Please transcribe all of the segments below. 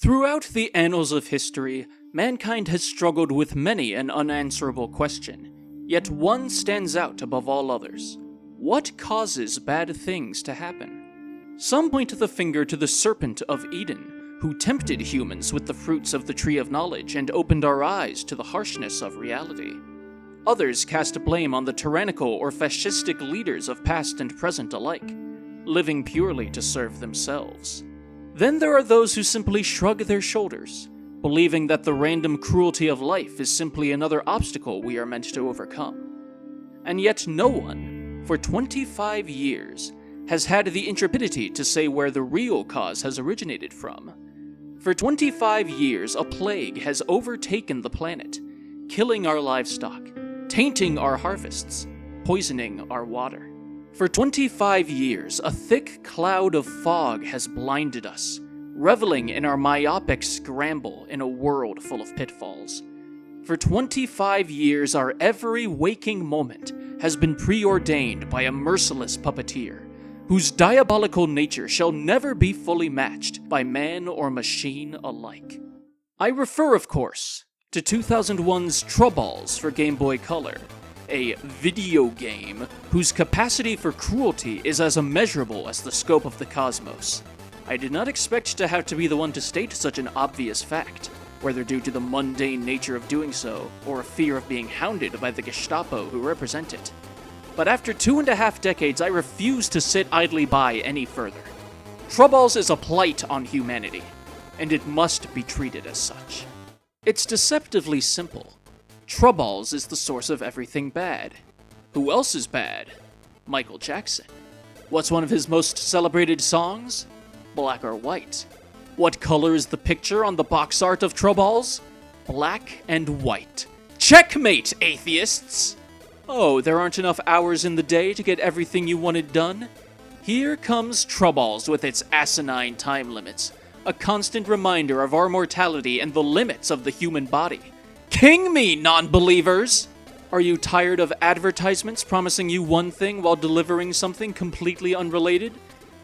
Throughout the annals of history, mankind has struggled with many an unanswerable question, yet one stands out above all others. What causes bad things to happen? Some point the finger to the serpent of Eden, who tempted humans with the fruits of the tree of knowledge and opened our eyes to the harshness of reality. Others cast blame on the tyrannical or fascistic leaders of past and present alike, living purely to serve themselves. Then there are those who simply shrug their shoulders, believing that the random cruelty of life is simply another obstacle we are meant to overcome. And yet no one, for 25 years, has had the intrepidity to say where the real cause has originated from. For 25 years, a plague has overtaken the planet, killing our livestock, tainting our harvests, poisoning our water. For 25 years, a thick cloud of fog has blinded us, reveling in our myopic scramble in a world full of pitfalls. For 25 years, our every waking moment has been preordained by a merciless puppeteer, whose diabolical nature shall never be fully matched by man or machine alike. I refer, of course, to 2001's Trouballs for Game Boy Color, a video game whose capacity for cruelty is as immeasurable as the scope of the cosmos. I did not expect to have to be the one to state such an obvious fact, whether due to the mundane nature of doing so, or a fear of being hounded by the Gestapo who represent it. But after 2.5 decades, I refuse to sit idly by any further. Trouballs is a blight on humanity, and it must be treated as such. It's deceptively simple. Trouballs is the source of everything bad. Who else is bad? Michael Jackson. What's one of his most celebrated songs? Black or White. What color is the picture on the box art of Trouballs? Black and white. Checkmate, atheists! Oh, there aren't enough hours in the day to get everything you wanted done? Here comes Trouballs with its asinine time limits, a constant reminder of our mortality and the limits of the human body. King me, non-believers! Are you tired of advertisements promising you one thing while delivering something completely unrelated?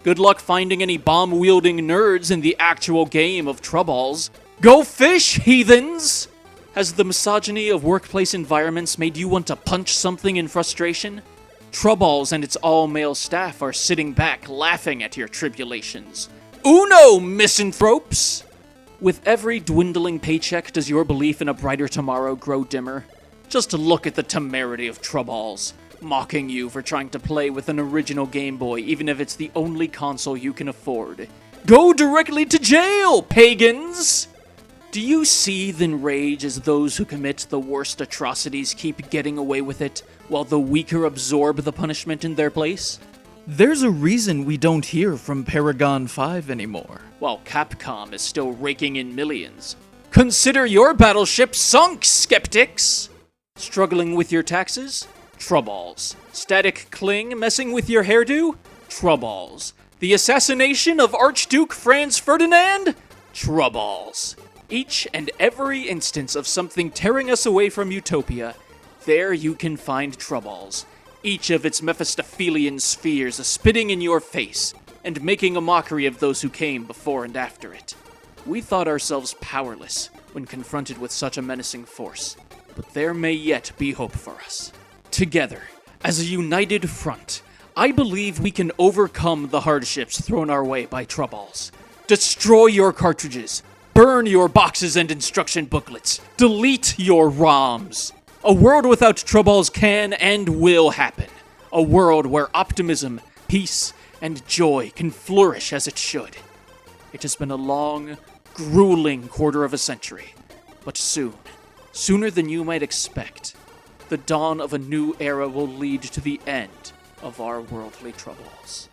Good luck finding any bomb-wielding nerds in the actual game of Trouballs. Go fish, heathens! Has the misogyny of workplace environments made you want to punch something in frustration? Trouballs and its all-male staff are sitting back laughing at your tribulations. Uno, misanthropes! With every dwindling paycheck, does your belief in a brighter tomorrow grow dimmer? Just look at the temerity of Trouballs, mocking you for trying to play with an original Game Boy even if it's the only console you can afford. Go directly to jail, pagans! Do you seethe in rage as those who commit the worst atrocities keep getting away with it, while the weaker absorb the punishment in their place? There's a reason we don't hear from Paragon 5 anymore, while Capcom is still raking in millions. Consider your battleship sunk, skeptics! Struggling with your taxes? Trouballs. Static Cling messing with your hairdo? Trouballs. The assassination of Archduke Franz Ferdinand? Trouballs. Each and every instance of something tearing us away from utopia, there you can find Trouballs. Each of its Mephistophelian spheres spitting in your face, and making a mockery of those who came before and after it. We thought ourselves powerless when confronted with such a menacing force, but there may yet be hope for us. Together, as a united front, I believe we can overcome the hardships thrown our way by Trouballs. Destroy your cartridges, burn your boxes and instruction booklets, delete your ROMs. A world without Trouballs can and will happen. A world where optimism, peace, and joy can flourish as it should. It has been a long, grueling quarter of a century, but soon, sooner than you might expect, the dawn of a new era will lead to the end of our worldly troubles.